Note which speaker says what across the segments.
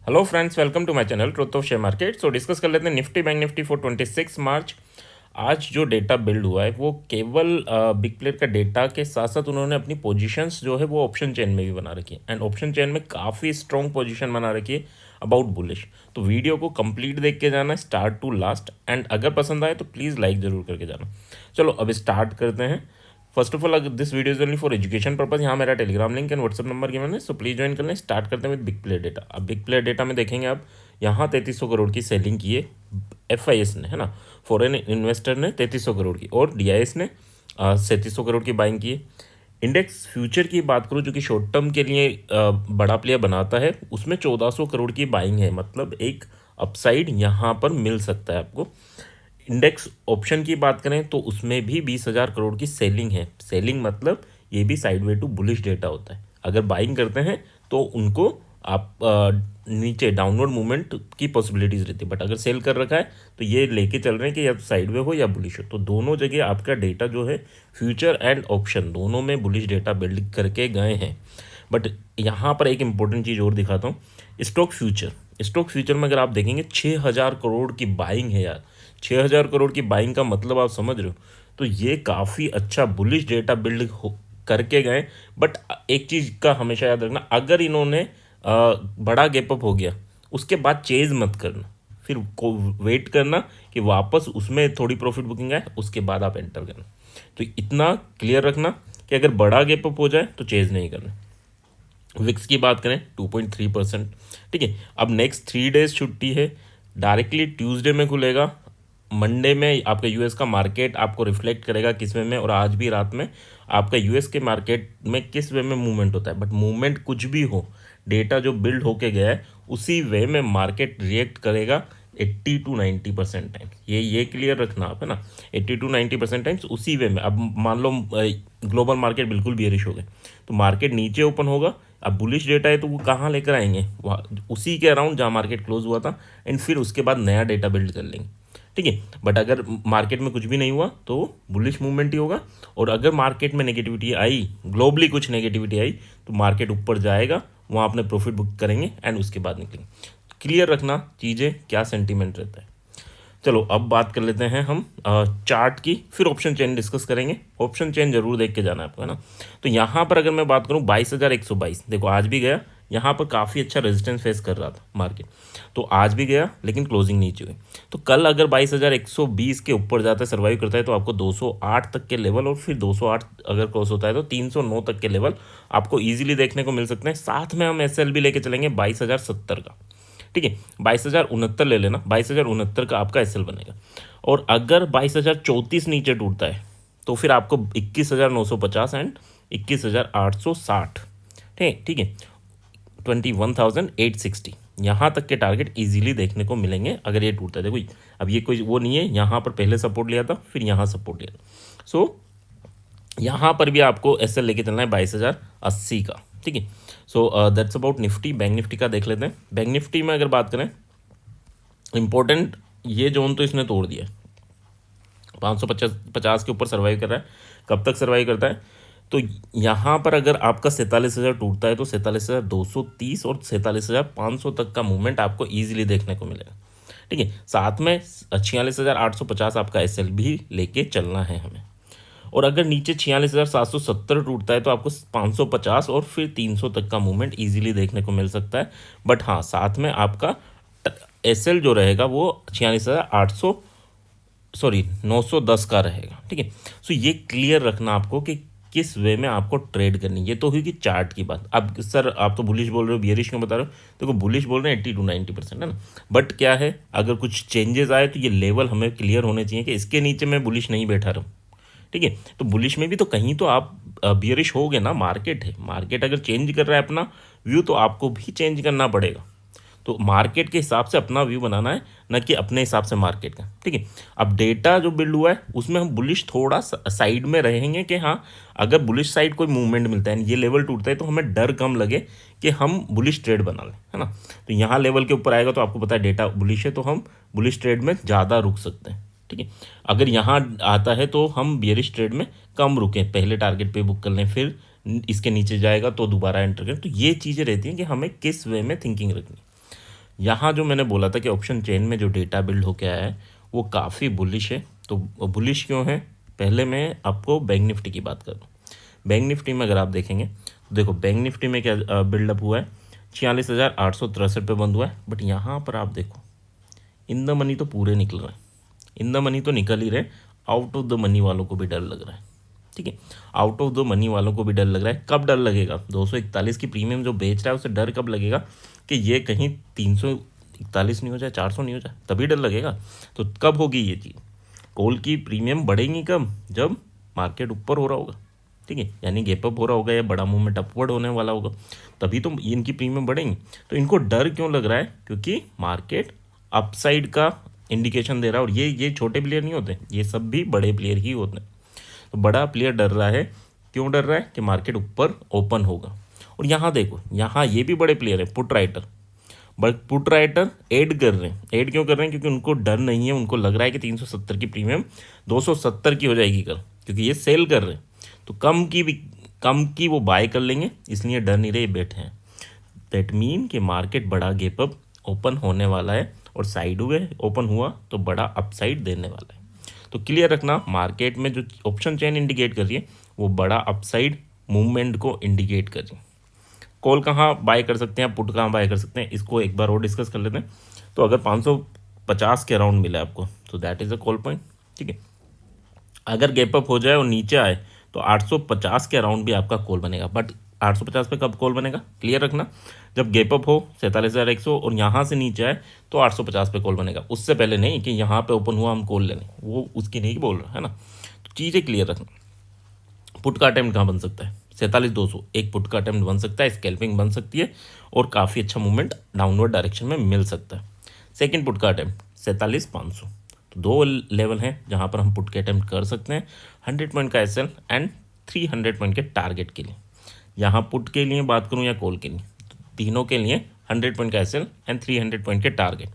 Speaker 1: Hello friends, welcome to my channel truth of share market. So discuss कर लेते हैं Nifty bank Nifty for 26 March. आज जो data build हुआ है वो केवल बिग प्लेयर का डेटा के साथ साथ उन्होंने अपनी पोजीशंस जो है वो ऑप्शन चेन में भी बना रखी है एंड ऑप्शन चेन में काफ़ी स्ट्रॉन्ग पोजीशन बना रखी है अबाउट बुलिश। तो वीडियो को कंप्लीट देख के जाना स्टार्ट टू लास्ट एंड अगर पसंद आए तो प्लीज़ लाइक ज़रूर करके जाना। चलो अब स्टार्ट करते हैं। फर्स्ट ऑफ ऑल, अगर this video is only for education purpose, यहाँ मेरा Telegram link and WhatsApp number given है, सो प्लीज ज्वाइन कर लें। स्टार्ट करते हैं विद बिग प्लेयर डेटा। अब बिग प्लेयर डेटा में देखेंगे आप यहाँ 3300 करोड़ की सेलिंग की है FIS ने, है ना, फॉरेन इन्वेस्टर ने 3300 करोड़ की, और DIS ने 3700 करोड़ की बाइंग की है। इंडेक्स फ्यूचर की बात करूँ जो कि शॉर्ट टर्म के लिए बड़ा प्लेयर बनाता है, उसमें 1400 करोड़ की बाइंग है, मतलब एक अपसाइड यहाँ पर मिल सकता है आपको। इंडेक्स ऑप्शन की बात करें तो उसमें भी 20,000 करोड़ की सेलिंग है। सेलिंग मतलब ये भी साइडवे टू बुलिश डेटा होता है। अगर बाइंग करते हैं तो उनको आप नीचे डाउनवर्ड मूवमेंट की पॉसिबिलिटीज़ रहती है, बट अगर सेल कर रखा है तो ये लेके चल रहे हैं कि या साइडवे हो या बुलिश हो। तो दोनों जगह आपका डेटा जो है फ्यूचर एंड ऑप्शन दोनों में बुलिश डेटा बिल्ड करके गए हैं। बट यहाँ पर एक इंपॉर्टेंट चीज़ और दिखाता हूँ, स्टॉक फ्यूचर में अगर आप देखेंगे 6,000 करोड़ की बाइंग है यार। 6,000 करोड़ की बाइंग का मतलब आप समझ रहे हो, तो ये काफ़ी अच्छा बुलिश डेटा बिल्ड करके गए। बट एक चीज़ का हमेशा याद रखना, अगर इन्होंने बड़ा गैप अप हो गया उसके बाद चेज मत करना, फिर को वेट करना कि वापस उसमें थोड़ी प्रॉफिट बुकिंग आए, उसके बाद आप एंटर करना। तो इतना क्लियर रखना कि अगर बड़ा गैप अप हो जाए तो चेज नहीं करना। विक्स की बात करें 2.3%, ठीक है। अब नेक्स्ट 3 डेज छुट्टी है, डायरेक्टली ट्यूसडे में खुलेगा। मंडे में आपका यूएस का मार्केट आपको रिफ्लेक्ट करेगा किस वे में, और आज भी रात में आपका यूएस के मार्केट में किस वे में मूवमेंट होता है। बट मूवमेंट कुछ भी हो, डेटा जो बिल्ड होके गया है उसी वे में मार्केट रिएक्ट करेगा 80 to 90% टाइम्स। ये क्लियर रखना आप, है ना, 80 to 90% टाइम्स उसी वे में। अब मान लो ग्लोबल मार्केट बिल्कुल बेरिश हो गए तो मार्केट नीचे ओपन होगा। अब बुलिश डेटा है तो वो कहाँ लेकर आएंगे, वहाँ उसी के अराउंड जहाँ मार्केट क्लोज हुआ था, एंड फिर उसके बाद नया डेटा बिल्ड कर लेंगे, ठीक है। बट अगर मार्केट में कुछ भी नहीं हुआ तो बुलिश मूवमेंट ही होगा, और अगर मार्केट में नेगेटिविटी आई, ग्लोबली कुछ नेगेटिविटी आई, तो मार्केट ऊपर जाएगा, वहाँ अपने प्रॉफिट बुक करेंगे एंड उसके बाद निकलेंगे। क्लियर रखना चीज़ें क्या सेंटीमेंट रहता है। चलो अब बात कर लेते हैं हम चार्ट की, फिर ऑप्शन चेन डिस्कस करेंगे। ऑप्शन चेन जरूर देख के जाना है आपको, है ना। तो यहाँ पर अगर मैं बात करूँ 22,122, देखो आज भी गया, यहाँ पर काफ़ी अच्छा रेजिस्टेंस फेस कर रहा था मार्केट, तो आज भी गया लेकिन क्लोजिंग नीचे हुई। तो कल अगर 22,120 के ऊपर जाता है, सर्वाइव करता है, तो आपको 208 तक के लेवल, और फिर 208 अगर क्रॉस होता है तो 309 तक के लेवल आपको ईजिली देखने को मिल सकते हैं। साथ में हम SL भी लेके चलेंगे 22,070 का, ठीक है। 22,069 ले लेना, 22,069 का आपका SL बनेगा। और अगर 22,034 नीचे टूटता है तो फिर आपको 21,950 एंड 21,860, ठीक है, 21,860 यहाँ तक के टारगेट इजीली देखने को मिलेंगे अगर ये टूटता है। देखो अब ये कोई वो नहीं है, यहाँ पर पहले सपोर्ट लिया था फिर यहाँ सपोर्ट लिया था, सो यहाँ पर भी आपको SL लेके चलना है 22,080 का, ठीक है। सो that's about Nifty. Bank Nifty का देख लेते हैं। बैंक निफ्टी में अगर बात करें, इंपॉर्टेंट ये जोन तो इसने तोड़ दिया, 550 के ऊपर सर्वाइव कर रहा है। कब तक सर्वाइव करता है, तो यहाँ पर अगर आपका 47,000 टूटता है तो 47,230 और 47,500 तक का मूवमेंट आपको ईजिली देखने को मिलेगा, ठीक है। साथ में 46,850 आपका SL भी लेके चलना है हमें। और अगर नीचे 46,770 टूटता है तो आपको 550 और फिर 300 तक का मूवमेंट इजीली देखने को मिल सकता है। बट हाँ, साथ में आपका SL जो रहेगा वो 46,800 सॉरी 910 का रहेगा, ठीक है। सो ये क्लियर रखना आपको कि किस वे में आपको ट्रेड करनी। ये तो हुई कि चार्ट की बात। अब सर आप तो बुलिश बोल रहे हो, बियरिश क्यों बता रहे हो? देखो बुलिश बोल रहे हैं 80 to 90%, है ना। बट क्या है, अगर कुछ चेंजेस आए तो ये लेवल हमें क्लियर होने चाहिए कि इसके नीचे मैं बुलिश नहीं बैठा रहा हूँ, ठीक है। तो बुलिश में भी तो कहीं तो आप बियरिश होगे ना, मार्केट है, मार्केट अगर चेंज कर रहा है अपना व्यू तो आपको भी चेंज करना पड़ेगा। तो मार्केट के हिसाब से अपना व्यू बनाना है, न कि अपने हिसाब से मार्केट का, ठीक है। अब डेटा जो बिल्ड हुआ है उसमें हम बुलिश थोड़ा साइड में रहेंगे कि हाँ, अगर बुलिश साइड कोई मूवमेंट मिलता है, ये लेवल टूटता है, तो हमें डर कम लगे कि हम बुलिश ट्रेड बना लें, है ना। तो यहाँ लेवल के ऊपर आएगा तो आपको पता है डेटा बुलिश है, तो हम बुलिश ट्रेड में ज़्यादा रुक सकते हैं, ठीक है। अगर यहाँ आता है तो हम बियरिश ट्रेड में कम रुकें, पहले टारगेट पे बुक कर लें, फिर इसके नीचे जाएगा तो दोबारा एंटर करें। तो ये चीज़ें रहती हैं कि हमें किस वे में थिंकिंग रखनी। यहाँ जो मैंने बोला था कि ऑप्शन चेन में जो डेटा बिल्ड होके आया है वो काफ़ी बुलिश है। तो बुलिश क्यों है, पहले मैं आपको बैंक निफ्टी की बात करूँ। बैंक निफ्टी में अगर आप देखेंगे तो देखो बैंक निफ्टी में क्या बिल्डअप हुआ है, 46,863 पे बंद हुआ है। बट यहाँ पर आप देखो इन द मनी तो पूरे निकल रहे हैं, इन द मनी तो निकल ही रहे, आउट ऑफ द मनी वालों को भी डर लग रहा है। ठीक है, आउट ऑफ द मनी वालों को भी डर लग रहा है। कब डर लगेगा, 241 की प्रीमियम जो बेच रहा है उसे डर कब लगेगा कि ये कहीं 341 नहीं हो जाए, 400 नहीं हो जाए, तभी डर लगेगा। तो कब होगी ये चीज़, कॉल की प्रीमियम बढ़ेंगी कब, जब मार्केट ऊपर हो रहा होगा। ठीक है, यानी गैप अप हो रहा होगा या बड़ा मूवमेंट अपवर्ड होने वाला होगा, तभी तो इनकी प्रीमियम बढ़ेंगी। तो इनको डर क्यों लग रहा है, क्योंकि मार्केट अपसाइड का इंडिकेशन दे रहा है। और ये छोटे प्लेयर नहीं होते, ये सब भी बड़े प्लेयर ही होते हैं। तो बड़ा प्लेयर डर रहा है, क्यों डर रहा है कि मार्केट ऊपर ओपन होगा। और यहाँ देखो, यहाँ ये भी बड़े प्लेयर है, put writer, but put writer add कर रहे हैं। ऐड क्यों कर रहे हैं, क्योंकि उनको डर नहीं है, उनको लग रहा है कि 370 की प्रीमियम 270 की हो जाएगी कल, क्योंकि ये सेल कर रहे हैं। तो कम की वो बाय कर लेंगे, इसलिए डर नहीं रहे, बैठे हैं। दैट मीन कि मार्केट बड़ा गैप अप ओपन होने वाला है, और साइडवे ओपन हुआ तो बड़ा अपसाइड देने वाला है। तो क्लियर रखना, मार्केट में जो ऑप्शन चेन इंडिकेट कर रही है वो बड़ा अपसाइड मूवमेंट को इंडिकेट कर रही है। कॉल कहाँ बाय कर सकते हैं, पुट कहाँ बाय कर सकते हैं, इसको एक बार और डिस्कस कर लेते हैं। तो अगर 550 के अराउंड मिला आपको तो that is a call point. ठीक है, अगर गैप अप हो जाए और नीचे आए तो 850 के अराउंड भी आपका कॉल बनेगा। बट 850 पे कब कॉल बनेगा, क्लियर रखना, जब गैप अप हो 47,100 और यहाँ से नीचे आए तो 850 पे कॉल बनेगा। उससे पहले नहीं कि यहाँ पे ओपन हुआ हम कॉल ले लें, वो उसकी नहीं बोल रहा है ना। तो चीज़ें क्लियर रखना। पुट का अटेम्प्ट कहाँ बन सकता है, 47,200 एक पुट का अटेम्प्ट बन सकता है, स्कैल्पिंग बन सकती है और काफ़ी अच्छा मूवमेंट डाउनवर्ड डायरेक्शन में मिल सकता है। सेकेंड पुट का अटेम्प्ट 47,500। तो दो लेवल हैं जहाँ पर हम पुट के अटेम्प्ट कर सकते हैं, 100 पॉइंट का एसएल एंड 300 पॉइंट के टारगेट के लिए। यहाँ पुट के लिए बात करूँ या कॉल के लिए, तो तीनों के लिए 100 पॉइंट का एसएल एंड 300 पॉइंट के टारगेट।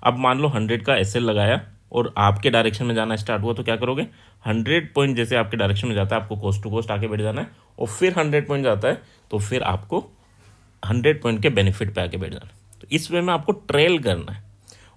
Speaker 1: अब मान लो 100 का एसएल लगाया और आपके डायरेक्शन में जाना स्टार्ट हुआ तो क्या करोगे, 100 पॉइंट जैसे आपके डायरेक्शन में जाता है आपको कोस्ट टू कोस्ट आके बैठ जाना है, और फिर 100 पॉइंट जाता है तो फिर आपको 100 पॉइंट के बेनिफिट पे आके बैठ जाना है। तो इस वे में आपको ट्रेल करना है,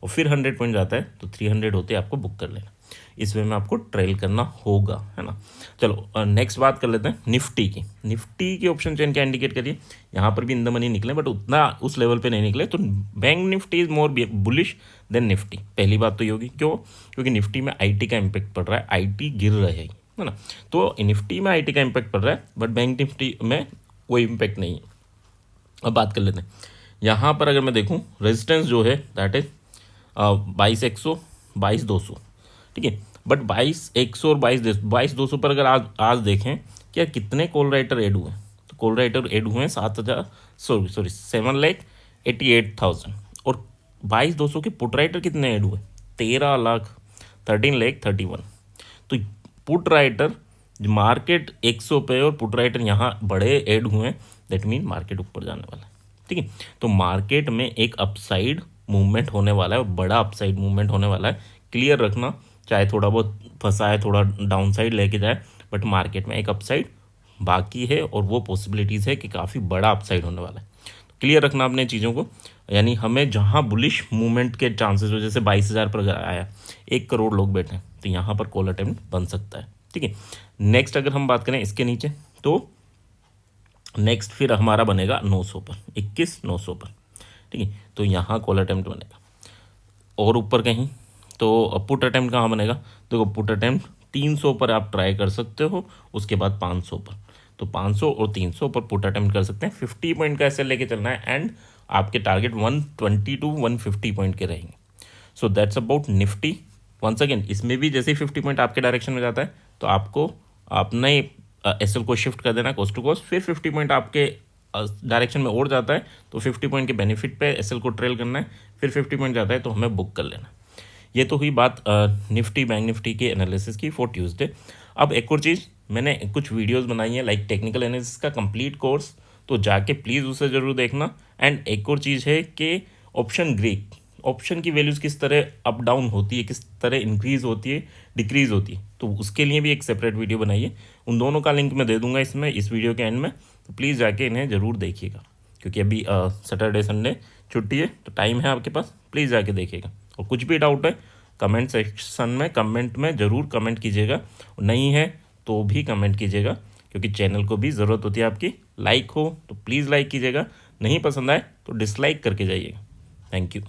Speaker 1: और फिर 100 पॉइंट जाता है तो 300 होते आपको बुक कर लेना। इस वे में आपको ट्रेल करना होगा, है ना। चलो नेक्स्ट बात कर लेते हैं निफ्टी की। निफ्टी की ऑप्शन चेन क्या इंडिकेट करिए, यहाँ पर भी इन द मनी निकले बट उतना उस लेवल पे नहीं निकले। तो bank Nifty is more bullish than Nifty. पहली बात तो ये होगी, क्यों, क्योंकि निफ्टी में आईटी का इम्पैक्ट पड़ रहा है, आईटी गिर रहे है ना। तो निफ्टी में आईटी का इम्पैक्ट पड़ रहा है बट बैंक निफ्टी में कोई इम्पैक्ट नहीं है। अब बात कर लेते हैं, यहाँ पर अगर मैं देखूँ रेजिस्टेंस जो है दैट इज 22,100 22,200। ठीक है, बट 22,100 और 22,200 पर अगर आज देखें कि यार कितने कॉल राइटर ऐड हुए, तो कॉल राइटर ऐड हुए हैं 7,88,000। और 22,200 के पुट राइटर कितने ऐड हुए, 13,31,000। तो पुट राइटर मार्केट 100 पे और पुट राइटर यहाँ बड़े ऐड हुए हैं, दैट मीन मार्केट ऊपर जाने वाला है। ठीक है, तो मार्केट में एक अपसाइड मूवमेंट होने वाला है और बड़ा अपसाइड मूवमेंट होने वाला है। क्लियर रखना, चाहे थोड़ा बहुत फंसाए, थोड़ा डाउन साइड लेके जाए, बट मार्केट में एक अपसाइड बाकी है और वो पॉसिबिलिटीज़ है कि काफ़ी बड़ा अपसाइड होने वाला है। क्लियर रखना अपने चीज़ों को, यानी हमें जहाँ बुलिश मूवमेंट के चांसेस हो, जैसे 22,000 पर आया 1 करोड़ लोग बैठे हैं तो यहाँ पर कॉल अटेम्प्ट बन सकता है। ठीक है, नेक्स्ट अगर हम बात करें इसके नीचे, तो नेक्स्ट फिर हमारा बनेगा 900 पर, 21,900 पर। ठीक है, तो यहाँ कॉल अटेम्प्ट बनेगा। और ऊपर कहीं तो पुट अटेम्प्ट कहाँ बनेगा, देखो पुट अटेम्प्ट 300 पर आप ट्राई कर सकते हो, उसके बाद 500 पर। तो 500 और 300 पर पुट अटेम्प्ट कर सकते हैं। 50 पॉइंट का ऐसे लेके चलना है एंड आपके टारगेट 120 टू 150 पॉइंट के रहेंगे। So that's about Nifty. Once again इसमें भी जैसे ही 50 पॉइंट आपके डायरेक्शन में जाता है तो आपको अपने एसएल को शिफ्ट कर देना कोस्ट टू कोस्ट। फिर 50 पॉइंट आपके डायरेक्शन में और जाता है तो 50 पॉइंट के बेनिफिट पे एसएल को ट्रेल करना है। फिर 50 पॉइंट जाता है तो हमें बुक कर लेना। ये तो हुई बात निफ्टी बैंक निफ्टी के एनालिसिस की फॉर ट्यूसडे। अब एक और चीज़, मैंने कुछ वीडियोस बनाई हैं लाइक टेक्निकल एनालिसिस का कंप्लीट कोर्स, तो जाके प्लीज़ उसे ज़रूर देखना। एंड एक और चीज़ है कि ऑप्शन ग्रीक, ऑप्शन की वैल्यूज़ किस तरह अप डाउन होती है, किस तरह इंक्रीज़ होती है, डिक्रीज़ होती है, तो उसके लिए भी एक सेपरेट वीडियो बनाई है। उन दोनों का लिंक मैं दे दूंगा इसमें, इस वीडियो के एंड में, तो प्लीज़ जाके इन्हें ज़रूर देखिएगा। क्योंकि अभी सैटरडे संडे छुट्टी है तो टाइम है आपके पास, प्लीज़ जाके देखिएगा। और कुछ भी डाउट है कमेंट सेक्शन में कमेंट में ज़रूर कमेंट कीजिएगा, नहीं है तो भी कमेंट कीजिएगा, क्योंकि चैनल को भी ज़रूरत होती है आपकी। लाइक हो तो प्लीज़ लाइक कीजिएगा, नहीं पसंद आए तो डिसलाइक करके जाइएगा। Thank you.